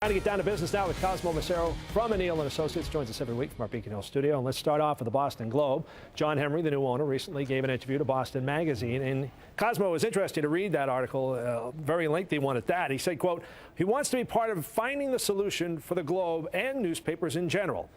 Trying to get down to business now with Cosmo Macero from O'Neill & Associates. Joins us every week from our Beacon Hill studio. And let's start off with the Boston Globe. John Henry, the new owner, recently gave an interview to Boston Magazine. And Cosmo was interested to read that article, very lengthy one at that. He said, quote, he wants to be part of finding the solution for the Globe and newspapers in general.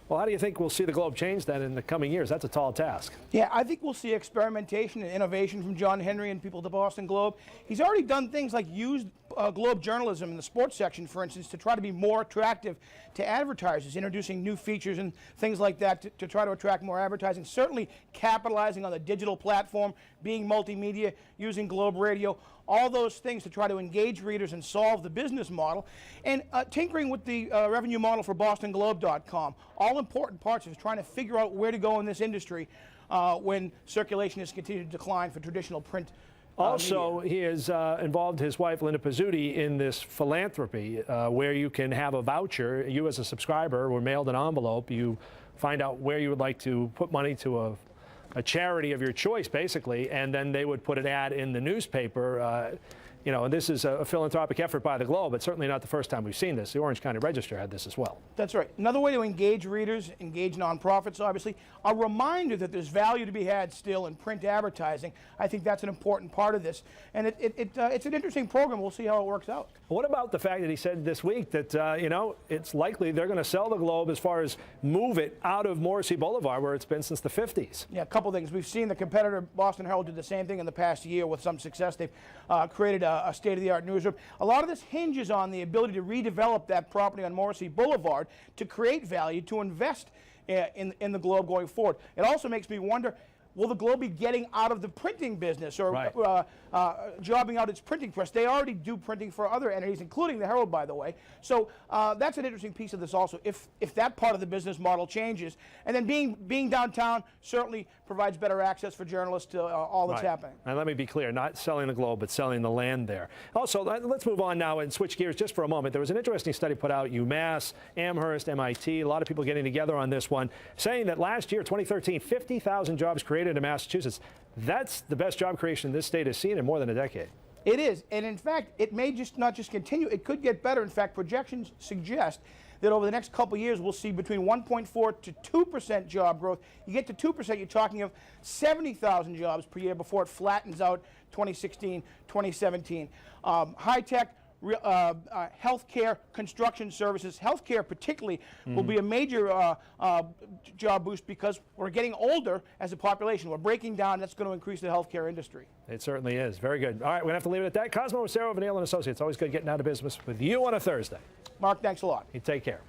Well, how do you think we'll see the Globe change that in the coming years? That's a tall task. Yeah, I think we'll see experimentation and innovation from John Henry and people at the Boston Globe. He's already done things like used Globe journalism in the sports section, for instance, to try to be more attractive to advertisers, introducing new features and things like that to try to attract more advertising. Certainly capitalizing on the digital platform, being multimedia, using Globe Radio, all those things to try to engage readers and solve the business model, and tinkering with the revenue model for BostonGlobe.com. All important parts of trying to figure out where to go in this industry when circulation has continued to decline for traditional print. Also, he has involved his wife, Linda Pizzuti, in this philanthropy where you can have a voucher. You as a subscriber were mailed an envelope. You find out where you would like to put money to a charity of your choice, basically, and then they would put an ad in the newspaper. You know, and this is a philanthropic effort by the Globe. It's certainly not the first time we've seen this. The Orange County Register had this as well. That's right. Another way to engage readers, engage nonprofits, obviously. A reminder that there's value to be had still in print advertising. I think that's an important part of this. And it's an interesting program. We'll see how it works out. What about the fact that he said this week that, you know, it's likely they're going to sell the Globe as far as move it out of Morrissey Boulevard, where it's been since the 50s? Yeah, a couple things. We've seen the competitor, Boston Herald, did the same thing in the past year with some success. They've created a state-of-the-art newsroom. A lot of this hinges on the ability to redevelop that property on Morrissey Boulevard to create value, to invest in the Globe going forward. It also makes me wonder, will the Globe be getting out of the printing business or jobbing out its printing press? They already do printing for other entities, including the Herald, by the way. So that's an interesting piece of this also, if that part of the business model changes. And then being downtown certainly provides better access for journalists to all that's happening. And let me be clear, not selling the Globe, but selling the land there. Also, let's move on now and switch gears just for a moment. There was an interesting study put out, UMass, Amherst, MIT, a lot of people getting together on this one, saying that last year, 2013, 50,000 jobs created in Massachusetts. That's the best job creation this state has seen in more than a decade. It is, and in fact, it may not just continue, it could get better. In fact, projections suggest that over the next couple of years, we'll see between 1.4 to 2% job growth. You get to 2%, you're talking of 70,000 jobs per year before it flattens out 2016, 2017. High-tech, healthcare, construction services, healthcare particularly will be a major job boost because we're getting older as a population. We're breaking down. That's going to increase the healthcare industry. It certainly is. Very good. All right, we're going to have to leave it at that. Cosmo Macero of O'Neill & Associates. Always good getting out of business with you on a Thursday. Mark, thanks a lot. You take care.